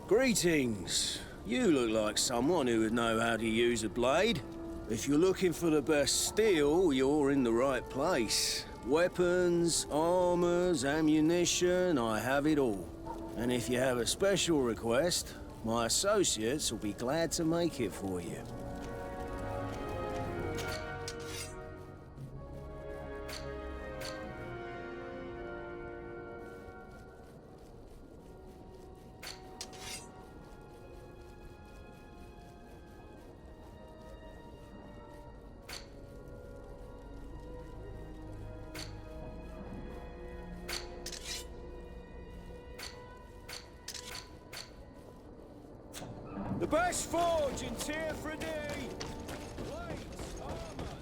Greetings. You look like someone who would know how to use a blade. If you're looking for the best steel, you're in the right place. Weapons, armors, ammunition, I have it all. And if you have a special request, my associates will be glad to make it for you. The best forge in Tier 3D! Blades, armor,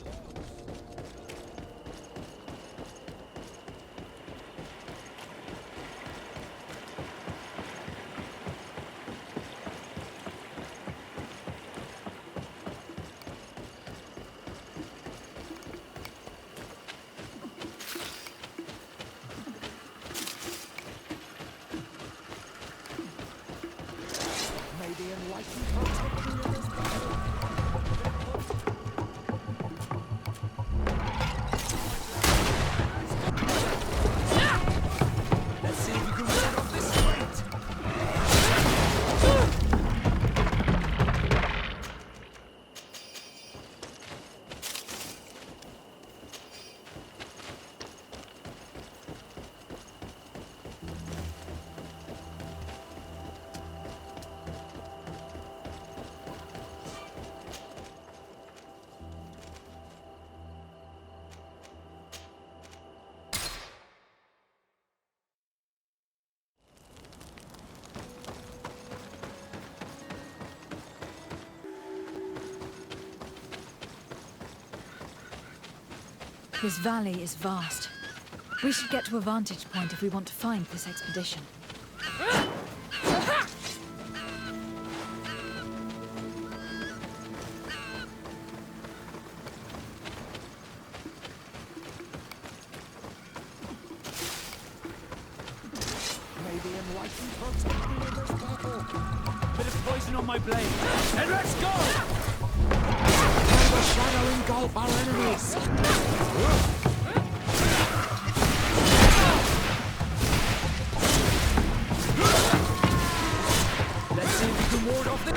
This valley is vast. We should get to a vantage point if we want to find this expedition. Maybe enlightened protect me in this battle. Bit of poison on my blade. And let's go! May the shadow engulf our enemies! Let's see if we can ward off the...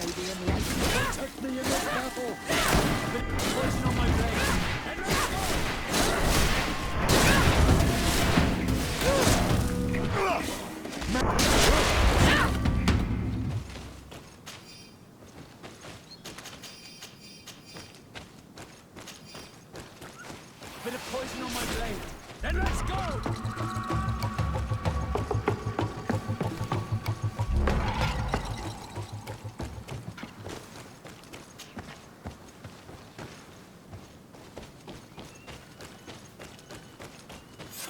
Protect me in this battle! Poison on my blade! And let's Bit of poison on my blade! And let's go!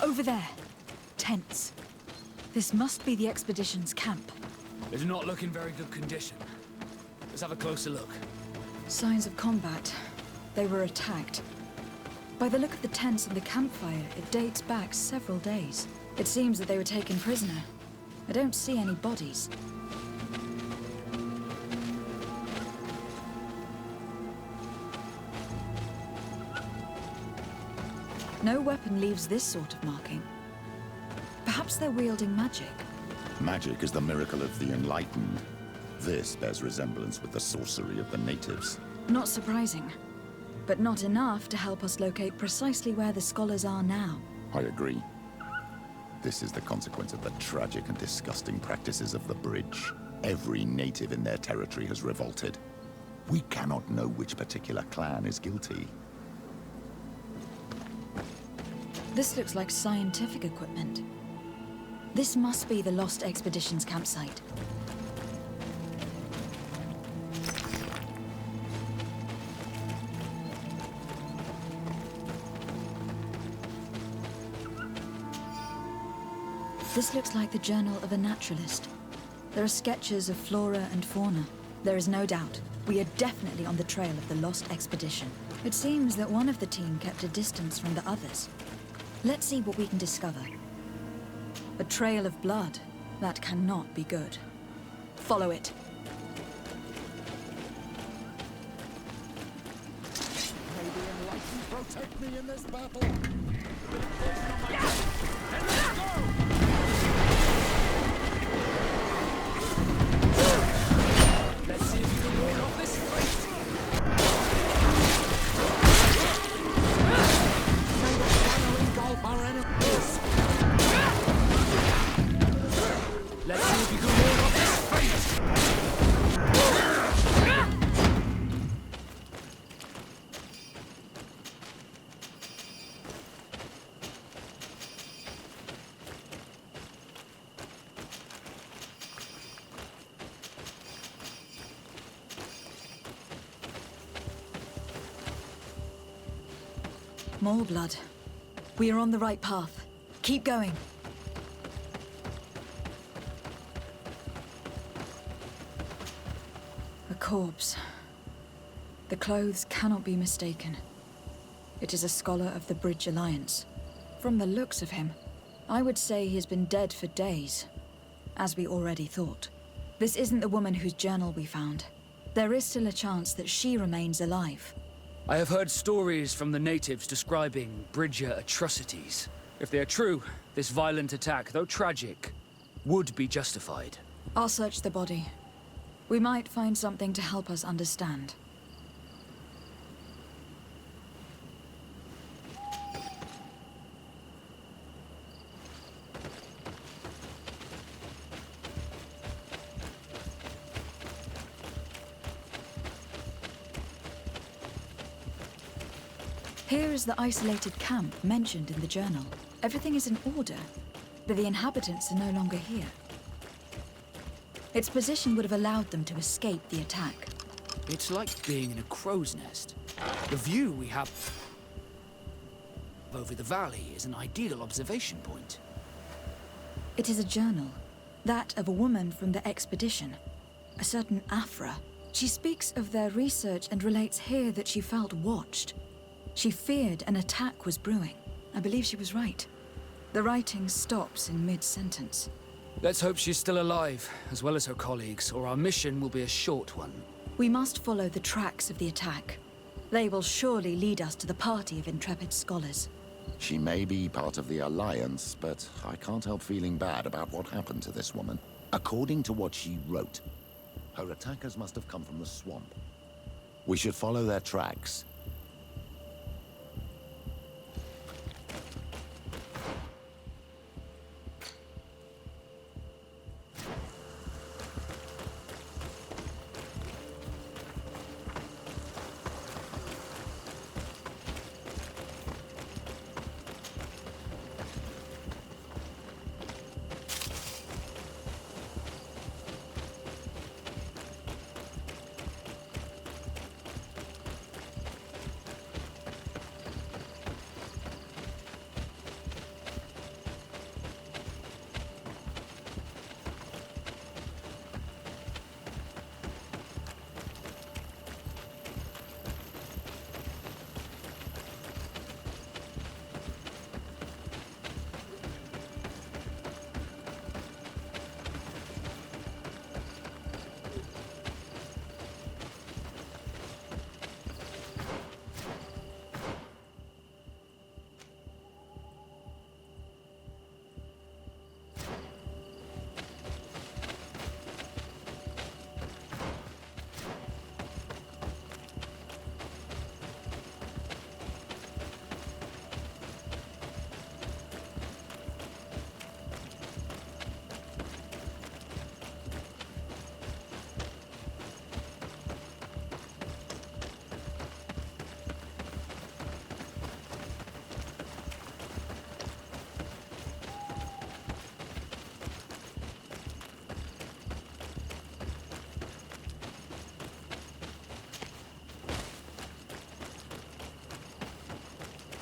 Over there. Tents. This must be the expedition's camp. It's not looking very good condition. Let's have a closer look. Signs of combat. They were attacked. By the look of the tents and the campfire, it dates back several days. It seems that they were taken prisoner. I don't see any bodies. No weapon leaves this sort of marking. Perhaps they're wielding magic. Magic is the miracle of the enlightened. This bears resemblance with the sorcery of the natives. Not surprising, but not enough to help us locate precisely where the scholars are now. I agree. This is the consequence of the tragic and disgusting practices of the Bridge. Every native in their territory has revolted. We cannot know which particular clan is guilty. This looks like scientific equipment. This must be the Lost Expedition's campsite. This looks like the journal of a naturalist. There are sketches of flora and fauna. There is no doubt. We are definitely on the trail of the Lost Expedition. It seems that one of the team kept a distance from the others. Let's see what we can discover. A trail of blood. That cannot be good. Follow it. May the enlightened protect me in this battle. Let's see if you can ward off this fight. May the shadow engulf our enemies. Let's see if you can ward off this fight. More blood. We are on the right path. Keep going. A corpse. The clothes cannot be mistaken. It is a scholar of the Bridge Alliance. From the looks of him, I would say he has been dead for days, as we already thought. This isn't the woman whose journal we found. There is still a chance that she remains alive. I have heard stories from the natives describing Bridger atrocities. If they are true, this violent attack, though tragic, would be justified. I'll search the body. We might find something to help us understand. Here is the isolated camp mentioned in the journal. Everything is in order, but the inhabitants are no longer here. Its position would have allowed them to escape the attack. It's like being in a crow's nest. The view we have over the valley is an ideal observation point. It is a journal, that of a woman from the expedition, a certain Afra. She speaks of their research and relates here that she felt watched. She feared an attack was brewing. I believe she was right. The writing stops in mid-sentence. Let's hope she's still alive, as well as her colleagues, or our mission will be a short one. We must follow the tracks of the attack. They will surely lead us to the party of intrepid scholars. She may be part of the Alliance, but I can't help feeling bad about what happened to this woman. According to what she wrote, her attackers must have come from the swamp. We should follow their tracks.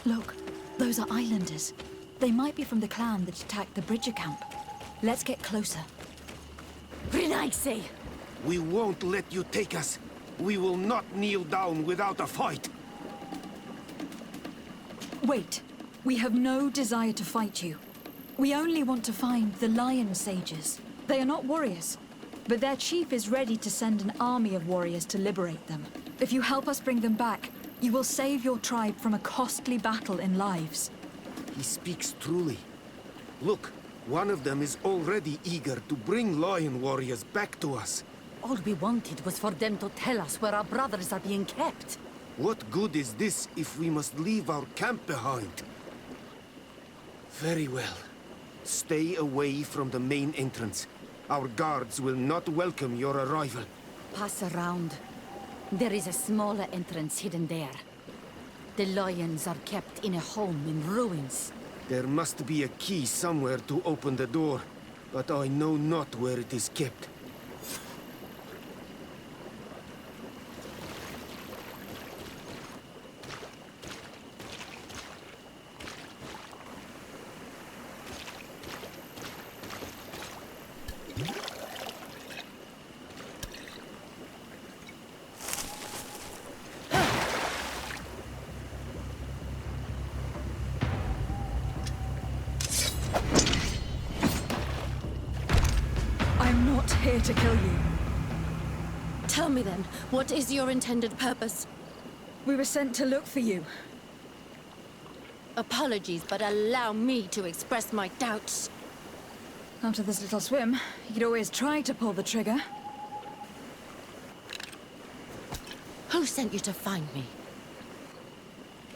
Look, those are islanders. They might be from the clan that attacked the Bridger camp. Let's get closer. Renaigse! We won't let you take us. We will not kneel down without a fight. Wait. We have no desire to fight you. We only want to find the Lion Sages. They are not warriors, but their chief is ready to send an army of warriors to liberate them. If you help us bring them back, you will save your tribe from a costly battle in lives. He speaks truly. Look, one of them is already eager to bring lion warriors back to us. All we wanted was for them to tell us where our brothers are being kept. What good is this if we must leave our camp behind? Very well. Stay away from the main entrance. Our guards will not welcome your arrival. Pass around. There is a smaller entrance hidden there. The lions are kept in a home in ruins. There must be a key somewhere to open the door, but I know not where it is kept. I'm not here to kill you. Tell me then, what is your intended purpose? We were sent to look for you. Apologies, but allow me to express my doubts. After this little swim, you could always try to pull the trigger. Who sent you to find me?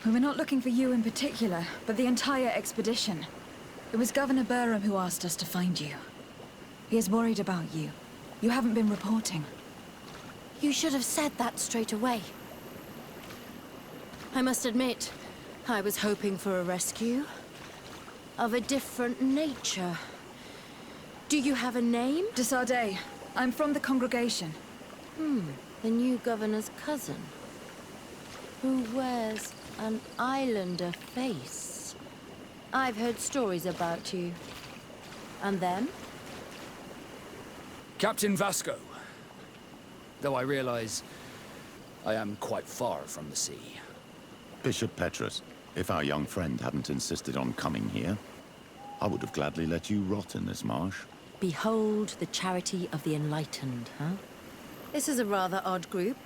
We were not looking for you in particular, but the entire expedition. It was Governor Burham who asked us to find you. He is worried about you. You haven't been reporting. You should have said that straight away. I must admit, I was hoping for a rescue. Of a different nature. Do you have a name? De Sardet, I'm from the congregation. The new governor's cousin. Who wears an islander face. I've heard stories about you. And then? Captain Vasco. Though I realize I am quite far from the sea. Bishop Petrus, if our young friend hadn't insisted on coming here, I would have gladly let you rot in this marsh. Behold the charity of the enlightened, huh? This is a rather odd group.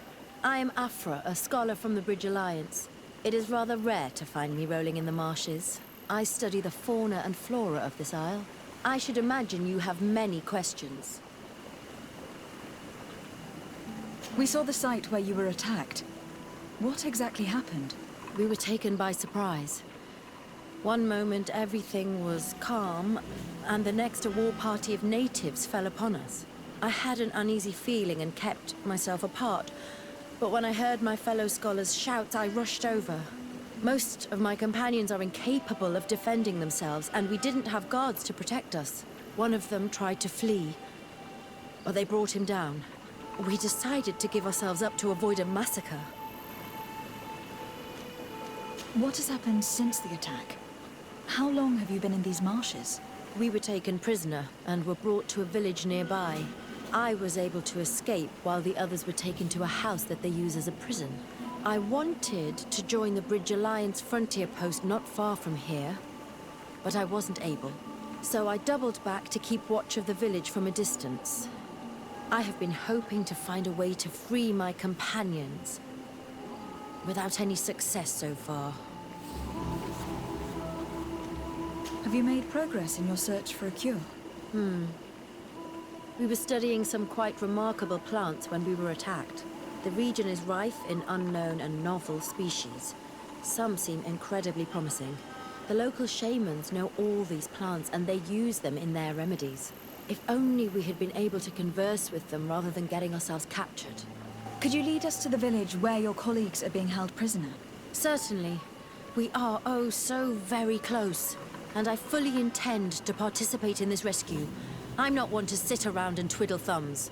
I am Afra, a scholar from the Bridge Alliance. It is rather rare to find me rolling in the marshes. I study the fauna and flora of this isle. I should imagine you have many questions. We saw the site where you were attacked. What exactly happened? We were taken by surprise. One moment everything was calm, and the next a war party of natives fell upon us. I had an uneasy feeling and kept myself apart, but when I heard my fellow scholars' shouts, I rushed over. Most of my companions are incapable of defending themselves, and we didn't have guards to protect us. One of them tried to flee, but they brought him down. We decided to give ourselves up to avoid a massacre. What has happened since the attack? How long have you been in these marshes? We were taken prisoner and were brought to a village nearby. I was able to escape while the others were taken to a house that they use as a prison. I wanted to join the Bridge Alliance frontier post not far from here, but I wasn't able. So I doubled back to keep watch of the village from a distance. I have been hoping to find a way to free my companions, without any success so far. Have you made progress in your search for a cure? We were studying some quite remarkable plants when we were attacked. The region is rife in unknown and novel species. Some seem incredibly promising. The local shamans know all these plants and they use them in their remedies. If only we had been able to converse with them rather than getting ourselves captured. Could you lead us to the village where your colleagues are being held prisoner? Certainly. We are oh so very close. And I fully intend to participate in this rescue. I'm not one to sit around and twiddle thumbs.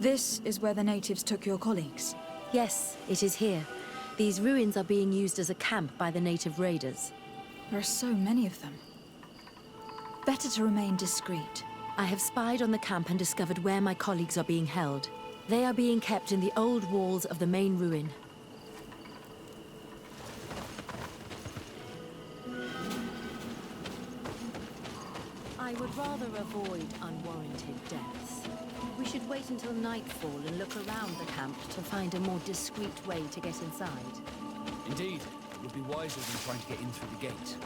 This is where the natives took your colleagues. Yes, it is here. These ruins are being used as a camp by the native raiders. There are so many of them. Better to remain discreet. I have spied on the camp and discovered where my colleagues are being held. They are being kept in the old walls of the main ruin. I would rather avoid unwarranted deaths. We should wait until nightfall and look around the camp to find a more discreet way to get inside. Indeed, it would be wiser than trying to get in through the gate.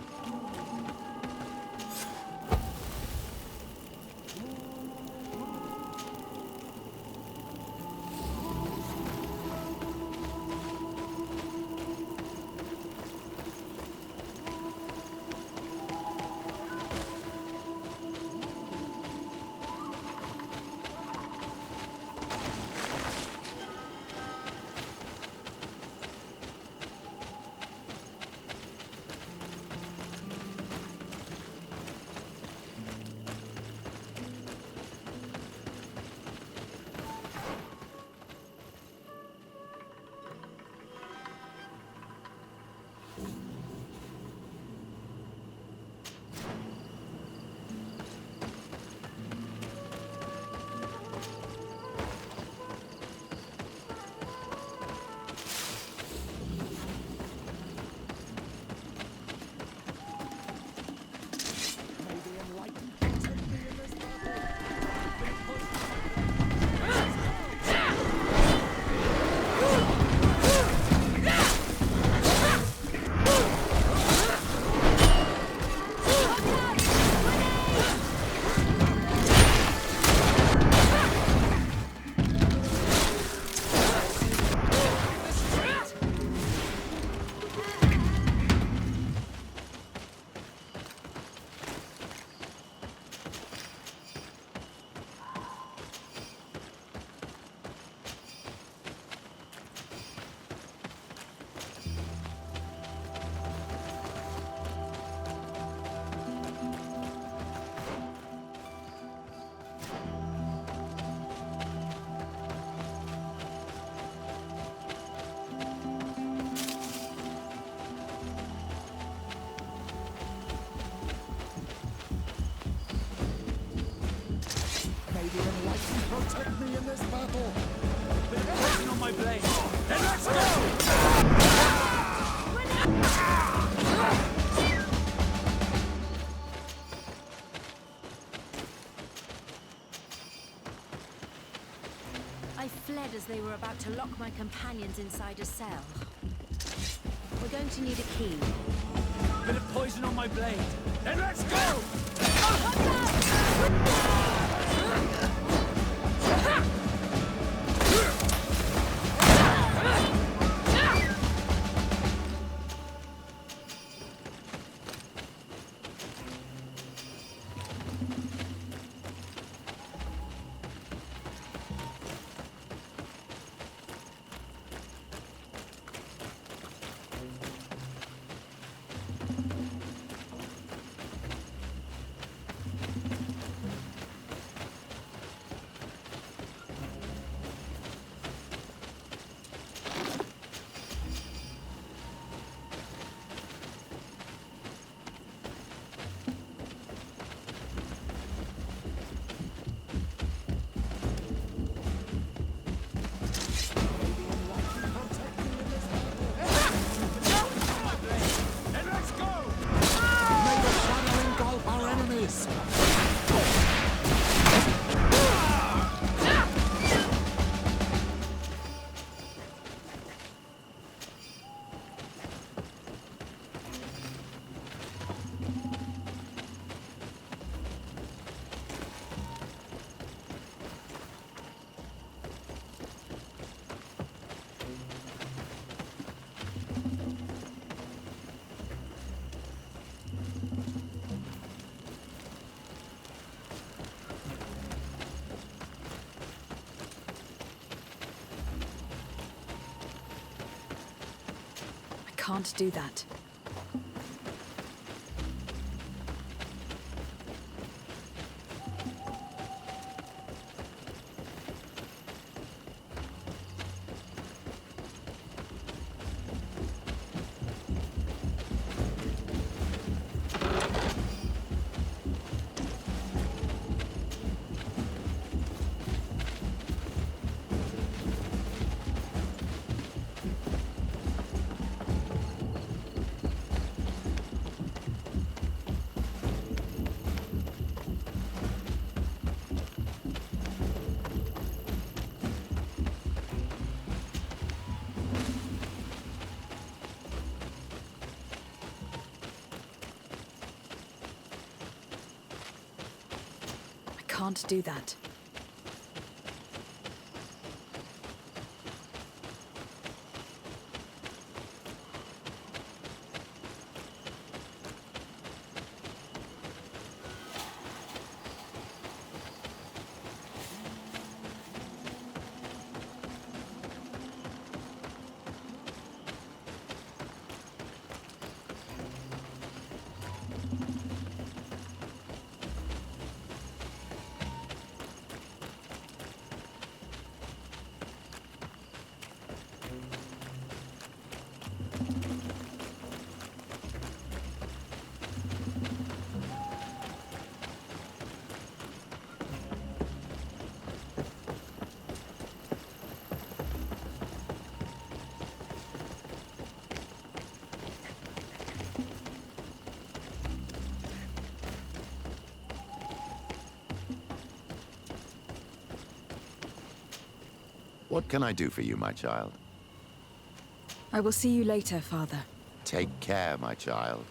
Protect me in this battle! Poison on my blade! Then let's go! I fled as they were about to lock my companions inside a cell. We're going to need a key. Bit of poison on my blade! Then let's go! Can't do that. can't do that. What can I do for you, my child? I will see you later, Father. Take care, my child.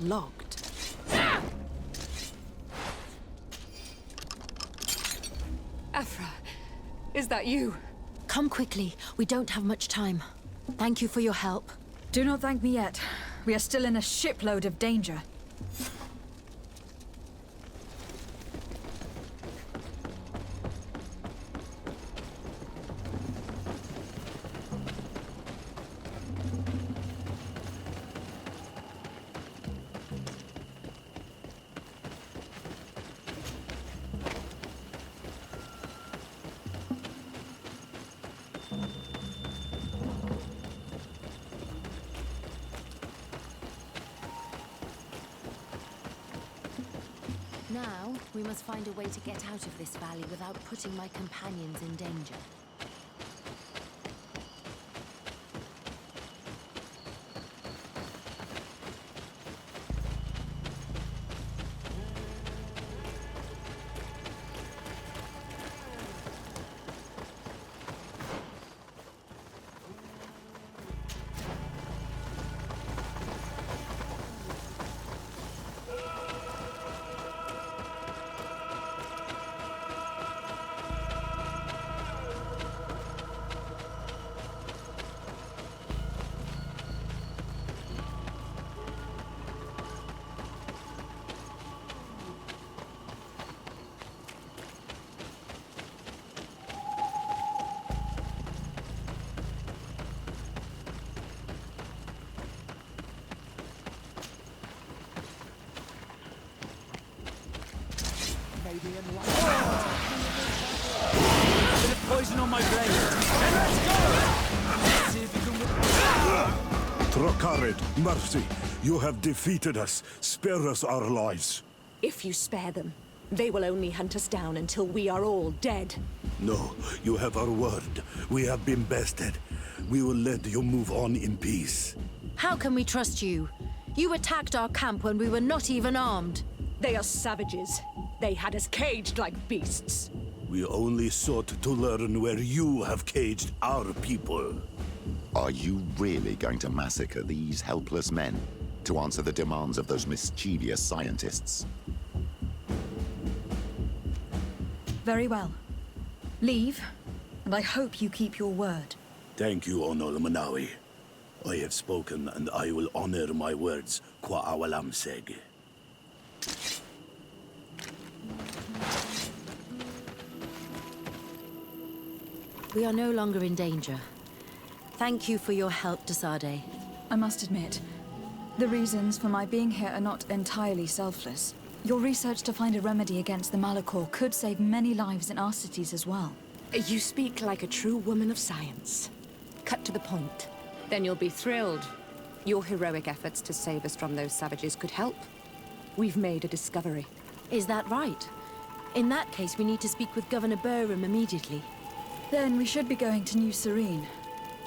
Locked. Afra, is that you? Come quickly. We don't have much time. Thank you for your help. Do not thank me yet. We are still in a shipload of danger. Now, we must find a way to get out of this valley without putting my companions in danger. Maybe enlightened. Bit of poison on my blade. And let's go! Let's see if you can... Trokarid, mercy. You have defeated us. Spare us our lives. If you spare them, they will only hunt us down until we are all dead. No, you have our word. We have been bested. We will let you move on in peace. How can we trust you? You attacked our camp when we were not even armed. They are savages. They had us caged like beasts. We only sought to learn where you have caged our people. Are you really going to massacre these helpless men to answer the demands of those mischievous scientists? Very well. Leave, and I hope you keep your word. Thank you, Onol Manawi. I have spoken, and I will honor my words, qua awalam seg. We are no longer in danger. Thank you for your help, Desade. I must admit, the reasons for my being here are not entirely selfless. Your research to find a remedy against the Malachor could save many lives in our cities as well. You speak like a true woman of science. Cut to the point. Then you'll be thrilled. Your heroic efforts to save us from those savages could help. We've made a discovery. Is that right? In that case, we need to speak with Governor Burham immediately. Then we should be going to New Serene.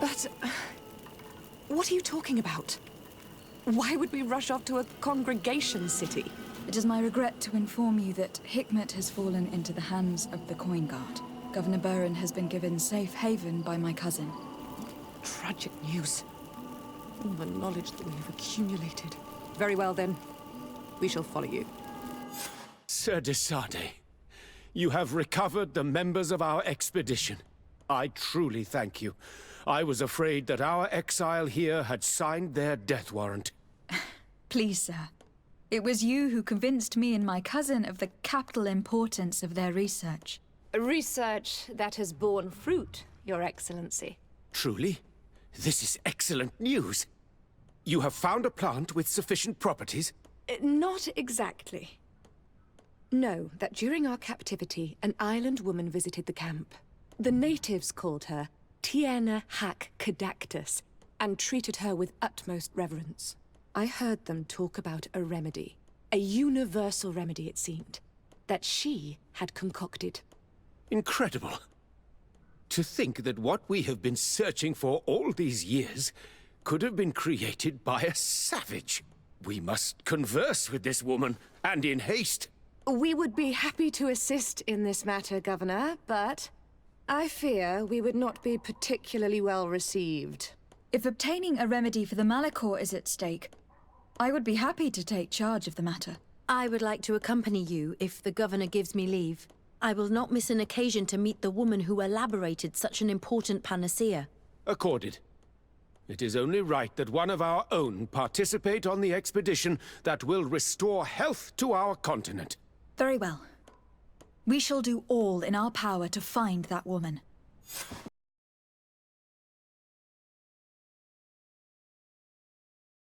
But... what are you talking about? Why would we rush off to a congregation city? It is my regret to inform you that Hikmet has fallen into the hands of the Coin Guard. Governor Burren has been given safe haven by my cousin. Tragic news. All the knowledge that we have accumulated. Very well, then. We shall follow you. Sir Desade, you have recovered the members of our expedition. I truly thank you. I was afraid that our exile here had signed their death warrant. Please, sir. It was you who convinced me and my cousin of the capital importance of their research. Research that has borne fruit, Your Excellency. Truly? This is excellent news. You have found a plant with sufficient properties? Not exactly. Know that during our captivity, an island woman visited the camp. The natives called her Tiena Hack Kadactus and treated her with utmost reverence. I heard them talk about a remedy, a universal remedy it seemed, that she had concocted. Incredible. To think that what we have been searching for all these years could have been created by a savage. We must converse with this woman, and in haste. We would be happy to assist in this matter, Governor, but I fear we would not be particularly well received. If obtaining a remedy for the Malachor is at stake, I would be happy to take charge of the matter. I would like to accompany you if the governor gives me leave. I will not miss an occasion to meet the woman who elaborated such an important panacea. Accorded. It is only right that one of our own participate on the expedition that will restore health to our continent. Very well. We shall do all in our power to find that woman.